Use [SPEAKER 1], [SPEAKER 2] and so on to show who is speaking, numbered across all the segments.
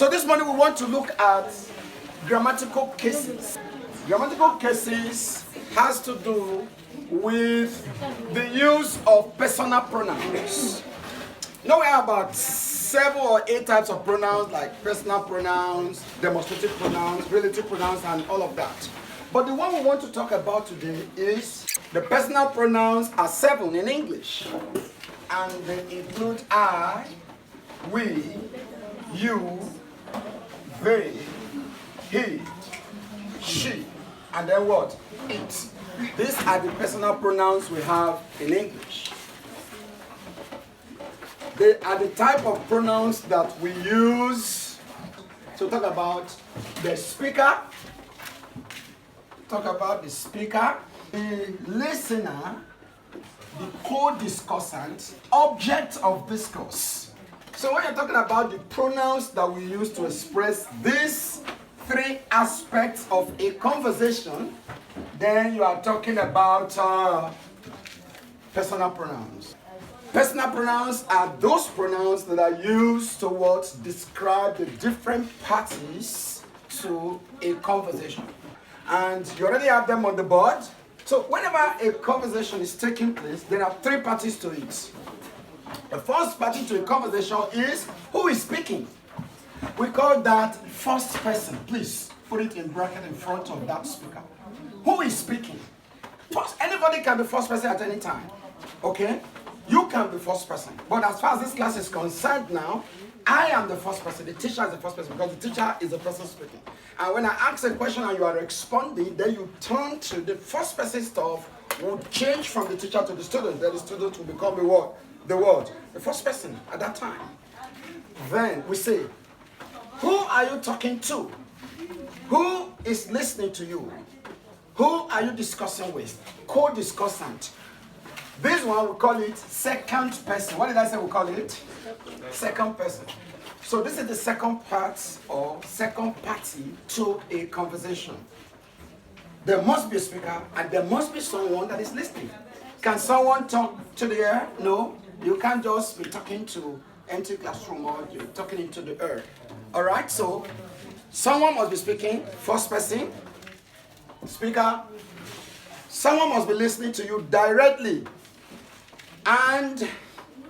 [SPEAKER 1] So this morning we want to look at grammatical cases. Grammatical cases has to do with the use of personal pronouns. Now we have about 7 or 8 types of pronouns, like personal pronouns, demonstrative pronouns, relative pronouns, and all of that. But the one we want to talk about today is the personal pronouns are 7 in English. And they include I, we, you, they, he, she, and then what? It. These are the personal pronouns we have in English. They are the type of pronouns that we use to talk about the speaker, the listener, the co-discussant, object of discourse. So when you're talking about the pronouns that we use to express these 3 aspects of a conversation, then you are talking about personal pronouns. Personal pronouns are those pronouns that are used to describe the different parties to a conversation. And you already have them on the board. So whenever a conversation is taking place, there are 3 parties to it. The first party to a conversation is who is speaking. We call that first person. Please put it in bracket in front of that speaker. Who is speaking? First, anybody can be first person at any time. Okay? You can be first person. But as far as this class is concerned now, I am the first person. The teacher is the first person because the teacher is the person speaking. And when I ask a question and you are responding, then you turn to the first person stuff, will change from the teacher to the student. Then the student will become the what? The first person at that time. Then we say, who are you talking to? Who is listening to you? Who are you discussing with? Co-discussant. This one we call it second person. What did I say we call it? Second person. So this is the second part or second party to a conversation. There must be a speaker and there must be someone that is listening. Can someone talk to the air? No. You can't just be talking to empty classroom or you're talking into the air. Alright, so someone must be speaking, first person, speaker. Someone must be listening to you directly. And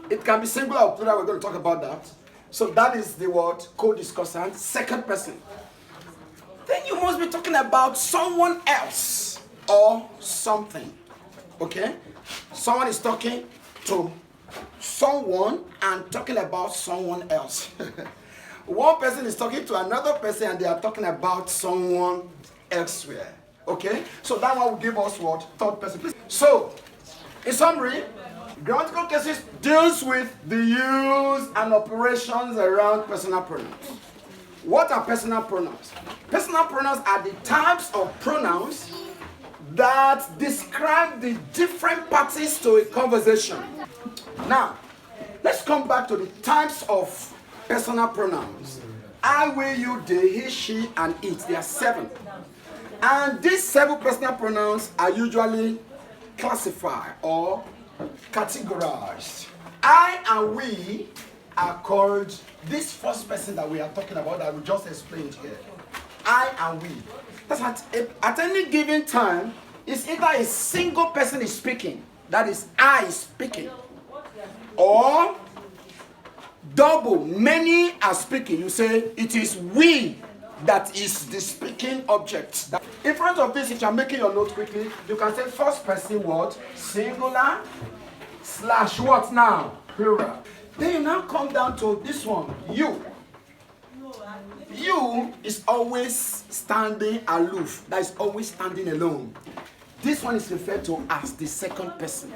[SPEAKER 1] it can be singular or plural, we're going to talk about that. So that is the word co-discussant, second person. Then you must be talking about someone else or something. Okay? Someone is talking to someone and talking about someone else. One person is talking to another person and they are talking about someone elsewhere. Okay? So that one will give us what? Third person. Please. So, in summary, grammatical cases deals with the use and operations around personal pronouns. What are personal pronouns? Personal pronouns are the types of pronouns that describe the different parties to a conversation. Now, let's come back to the types of personal pronouns. I, we, you, they, he, she, and it. There are 7. And these 7 personal pronouns are usually classified or categorized. I and we are called this first person that we are talking about that we just explained here. I and we. That's at any given time, it's either a single person is speaking, that is I speaking, or double, many are speaking. You say it is we that is the speaking object. In front of this, if you are making your note quickly, you can say first person what? Singular / what now? Plural. Then you now come down to this one, you. You is always standing aloof. That is always standing alone. This one is referred to as the second person.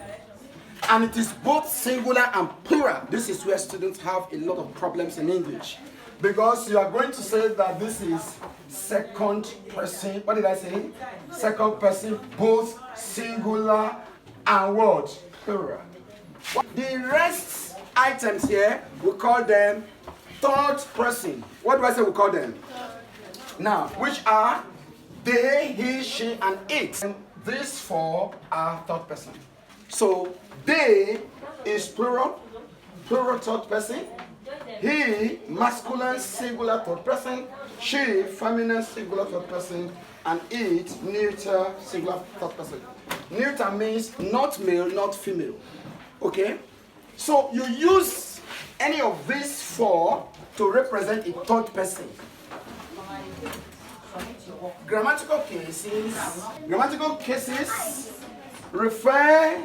[SPEAKER 1] And it is both singular and plural. This is where students have a lot of problems in English. Because you are going to say that this is second person. What did I say? Second person, both singular and what? Plural. The rest items here, we call them third person. What do I say we call them? Now, which are they, he, she, and it. And these 4 are third person. So, they is plural, plural third person. He, masculine singular third person. She, feminine singular third person. And it, neuter singular third person. Neuter means not male, not female. Okay? So you use any of these four to represent a third person. Grammatical cases refer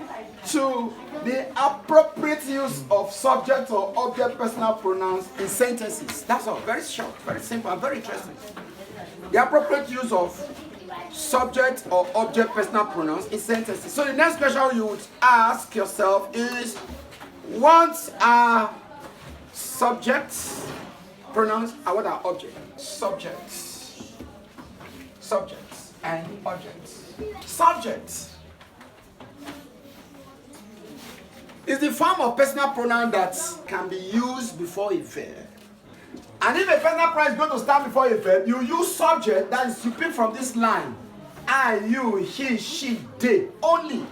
[SPEAKER 1] to the appropriate use of subject or object personal pronouns in sentences. That's all. Very short, very simple, and very interesting. The appropriate use of subject or object personal pronouns in sentences. So the next question you would ask yourself is, what are subjects, pronouns, and what are objects? Subjects and objects. Subjects is the form of personal pronoun that can be used before a verb. And if a personal pronoun is going to stand before a verb, you use subject, that is, you pick from this line. I, you, he, she, they, only.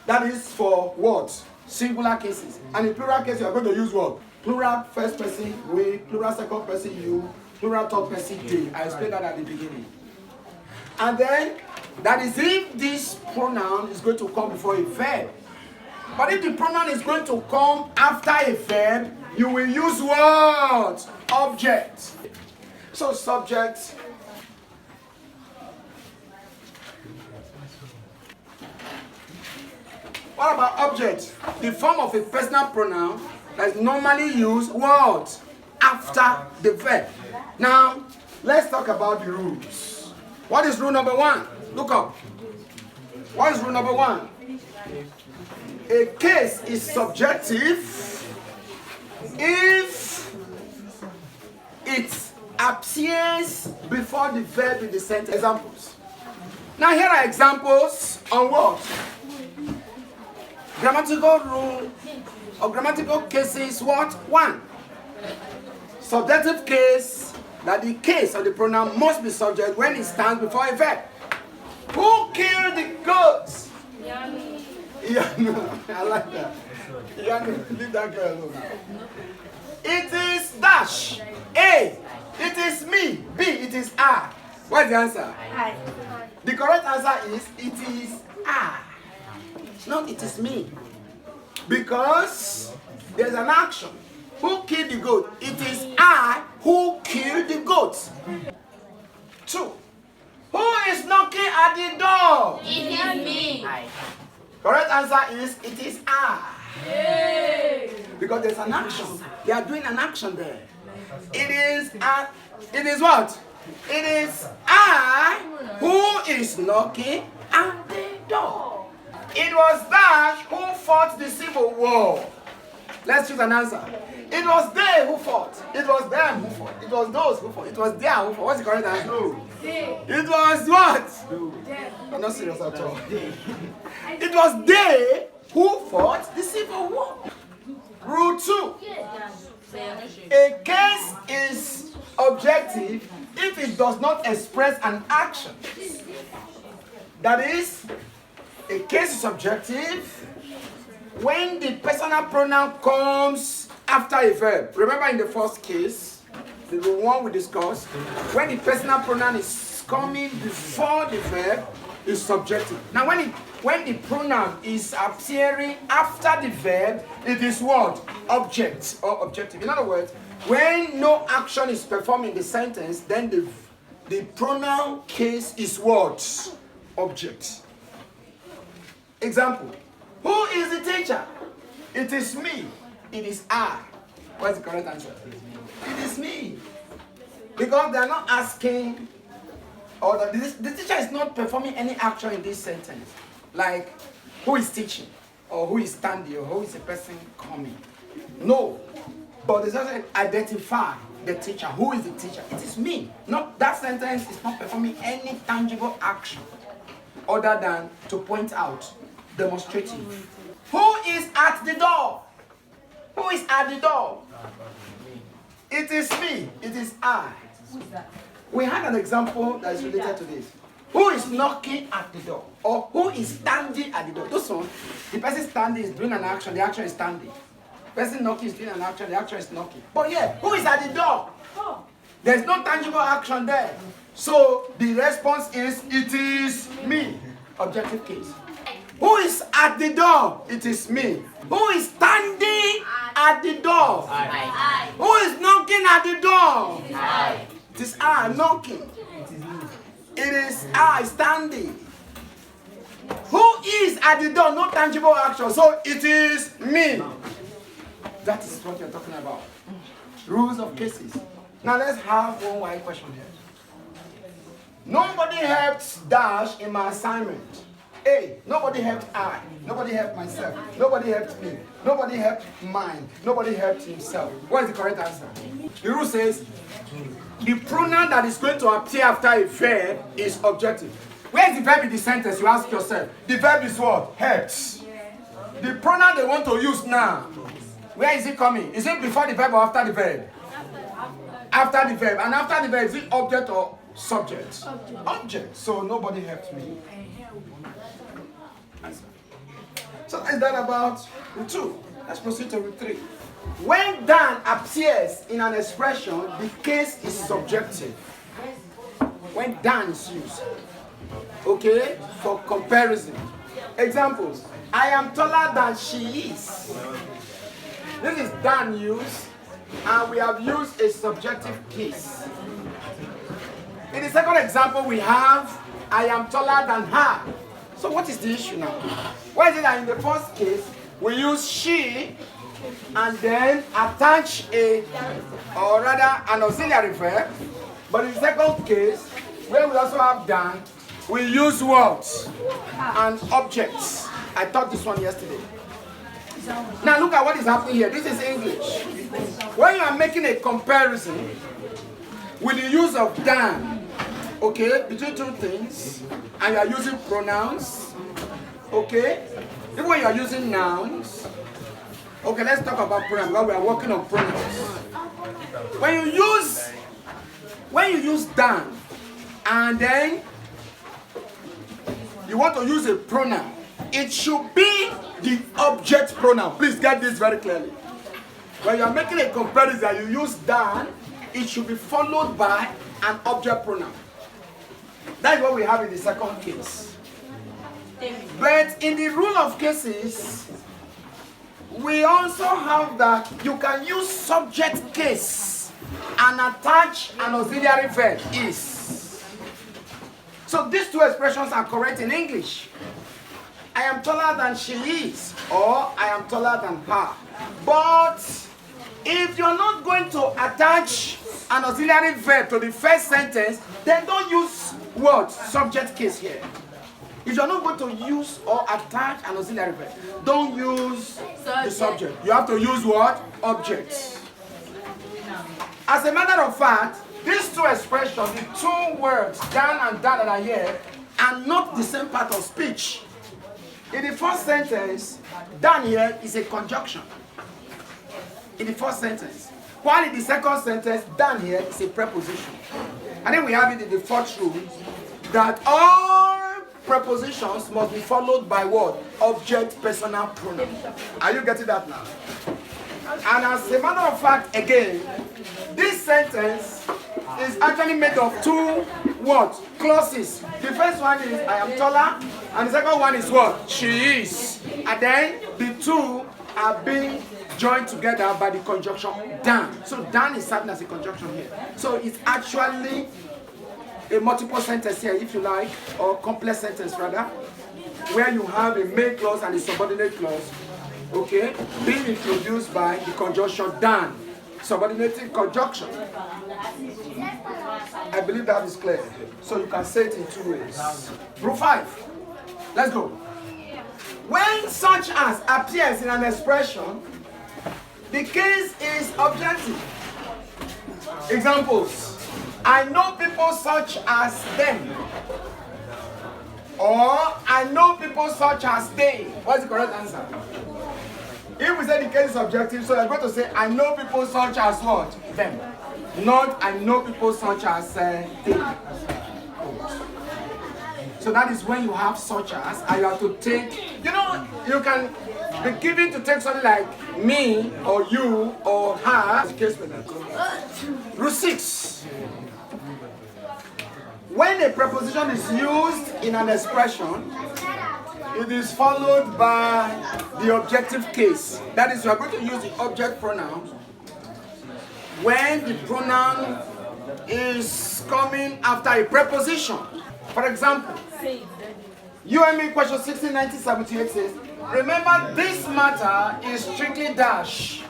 [SPEAKER 1] That is for what? Singular cases. And in plural cases, you are going to use what? Plural first person, we, plural second person, you, plural third person, they. I explained that at the beginning. And then, that is if this pronoun is going to come before a verb. But if the pronoun is going to come after a verb, you will use what? Object. So subject. What about object? The form of a personal pronoun that is normally used what? After the verb. Now, let's talk about the rules. What is rule number 1? Look up. What is rule number 1? A case is subjective if it appears before the verb in the sentence. Examples. Now here are examples on what? Grammatical rule or grammatical cases. What? 1. Subjective case, that the case of the pronoun must be subject when it stands before a verb. Who killed the goats? Yummy. Yeah, no, I like that. Yeah, no, leave that girl alone now. It is dash. A. It is me. B. It is I. What's the answer? I. The correct answer is it is I. Not it is me. Because there's an action. Who killed the goat? It is I who killed the goat. 2. Who is knocking at the door?
[SPEAKER 2] It is me.
[SPEAKER 1] Correct answer is it is I.
[SPEAKER 2] Yay.
[SPEAKER 1] Because there's an action. They are doing an action there. It is what? It is I who is knocking at the door. It was Dash who fought the Civil War. Let's choose an answer. It was they who fought. It was them who fought. It was those who fought. It was there who fought. What's the correct answer? It was what? I'm not serious at all. It was they who fought the Civil War. Rule 2. A case is objective if it does not express an action. That is, a case is subjective when the personal pronoun comes after a verb. Remember in the first case, the one we discussed, when the personal pronoun is coming before the verb, is subjective. Now when the pronoun is appearing after the verb, it is what? Object or objective. In other words, when no action is performed in the sentence, then the pronoun case is what? Object. Example. Who is the teacher? It is me. It is I. What's the correct answer? It is me. Because they are not asking, or the teacher is not performing any action in this sentence. Like, who is teaching? Or who is standing? Or who is the person coming? No. But they just identify the teacher. Who is the teacher? It is me. Not, that sentence is not performing any tangible action other than to point out. Demonstrative. Who is at the door? Who is at the door? It is me. It is I. We had an example that is related to this. Who is knocking at the door? Or who is standing at the door? Those ones, the person standing is doing an action, the action is standing. Person knocking is doing an action, the action is knocking. But yeah, who is at the door? There's no tangible action there. So the response is, it is me. Objective case. Who is at the door? It is me. Who is standing at the door?
[SPEAKER 2] I.
[SPEAKER 1] Who is knocking at the door?
[SPEAKER 2] I.
[SPEAKER 1] It is I knocking. It is I standing. Who is at the door? No tangible action. So it is me. That is what you're talking about. Rules of cases. Now let's have one wide question here. Nobody helped Dash in my assignment. A. Nobody helped I. Nobody helped myself. Nobody helped me. Nobody helped mine. Nobody helped himself. What is the correct answer? The rule says the pronoun that is going to appear after a verb is objective. Where is the verb in the sentence? You ask yourself. The verb is what? Helped. The pronoun they want to use now. Where is it coming? Is it before the verb or after the verb? After the verb. And after the verb, is it object or subject? Object. So nobody helped me. Answer. So is that about root 2? Let's proceed to root 3. When Dan appears in an expression, the case is subjective. When Dan is used. Okay? For comparison. Examples. I am taller than she is. This is Dan used, and we have used a subjective case. In the second example, we have I am taller than her. So what is the issue now? Why is it that in the first case, we use she and then attach an auxiliary verb, but in the second case, where we also have Dan, we use words and objects. I taught this one yesterday. Now look at what is happening here. This is English. When you are making a comparison with the use of Dan, okay, between two things, and you are using pronouns, okay, even when you are using nouns, okay, let's talk about pronouns because we are working on pronouns. When you use Dan, and then you want to use a pronoun, it should be the object pronoun. Please get this very clearly. When you are making a comparison, you use Dan, it should be followed by an object pronoun. That is what we have in the second case. But in the rule of cases, we also have that you can use subject case and attach an auxiliary verb is. So these two expressions are correct in English. I am taller than she is, or I am taller than her. But if you're not going to attach an auxiliary verb to the first sentence, then don't use what? Subject case here. If you're not going to use or attach an auxiliary verb, don't use the subject. You have to use what? Objects. As a matter of fact, these two expressions, the two words, Dan and Dan that are here, are not the same part of speech. In the first sentence, Dan here is a conjunction. In the first sentence. While in the second sentence, Dan here is a preposition. And then we have it in the fourth rule that all prepositions must be followed by what? Object personal pronoun. Are you getting that now? And as a matter of fact, again, this sentence is actually made of two what? Clauses. The first one is I am taller, and the second one is what? She is. And then the two are being joined together by the conjunction Dan. So Dan is serving as a conjunction here. So it's actually a multiple sentence here, if you like, or complex sentence rather, where you have a main clause and a subordinate clause, okay, being introduced by the conjunction Dan. Subordinating conjunction. I believe that is clear. So you can say it in two ways. Rule 5. Let's go. When such as appears in an expression, the case is objective. Examples. I know people such as them. Or I know people such as they. What's the correct answer? If we say the case is objective, so you're going to say, I know people such as what? Them. Not, I know people such as they. So that is when you have such as, and you have to take, you know, you can be given to take something like me or you or her. Rule 6. When a preposition is used in an expression, it is followed by the objective case. That is, you are going to use the object pronoun when the pronoun is coming after a preposition. For example, UME question 16, 1978 says, remember this matter is strictly dash.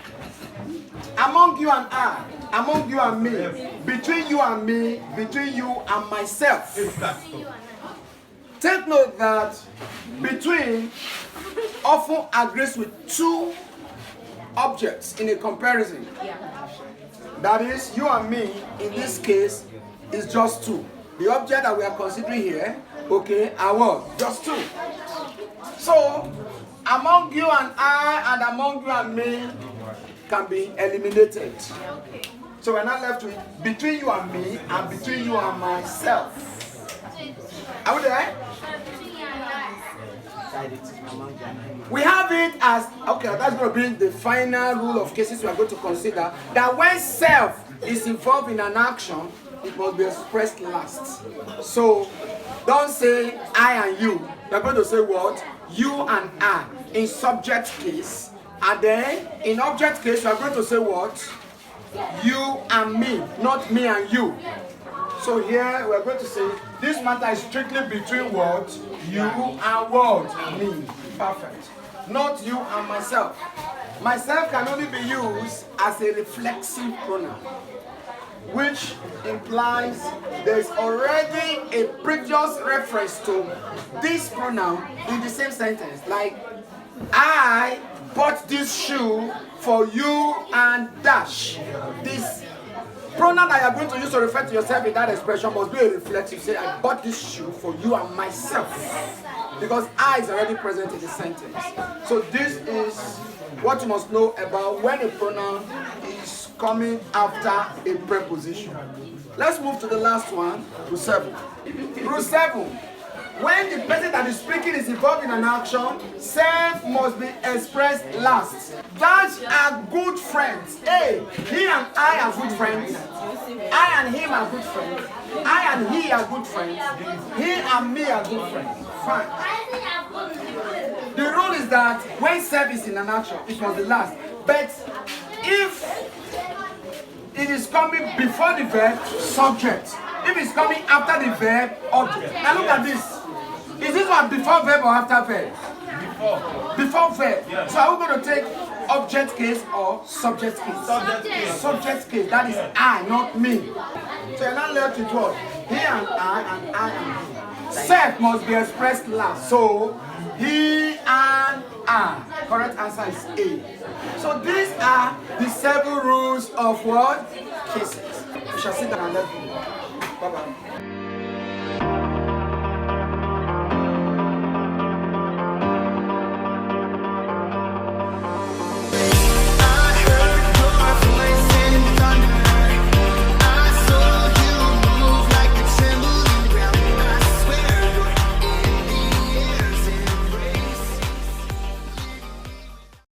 [SPEAKER 1] Among you and I, among you and me, between you and me, between you and myself. Take note that between often agrees with two objects in a comparison. That is, you and me, in this case, is just two. The object that we are considering here, okay, are what? Just two. So, among you and I and among you and me can be eliminated. So we're not left with between you and me and between you and myself. Are we there? We have it as, okay, that's going to be the final rule of cases we are going to consider, that when self is involved in an action, it must be expressed last. So, don't say I and you. You're going to say what? You and I in subject case. And then, in object case, you're going to say what? You and me, not me and you. So here, we're going to say, this matter is strictly between what? You and what? Me. Perfect. Not you and myself. Myself can only be used as a reflexive pronoun, which implies there's already a previous reference to this pronoun in the same sentence. Like, I bought this shoe for you and dash. This pronoun that you are going to use to refer to yourself in that expression must be a reflexive. Say, I bought this shoe for you and myself. Because I is already present in the sentence. So this is what you must know about when a pronoun is coming after a preposition. Let's move to the last one, rule 7. Rule 7. When the person that is speaking is involved in an action, self must be expressed last. Dash are good friends. Hey, he and I are good friends. I and him are good friends. I and he are good friends. He and me are good friends. Fine. The rule is that when self is in an action, it must be last. But if it is coming before the verb, subject. If it's coming after the verb, object. Now look at this. Is this one before verb or after verb? Before. Before verb. Yes. So are we going to take object case or subject case?
[SPEAKER 2] Subject case.
[SPEAKER 1] Subject case. That is I, not me. So you're not left with what? He and I and he. Self must be expressed last. So he and I. Correct answer is A. So these are the 7 rules of what? Cases. We shall sit down and let you. Bye-bye.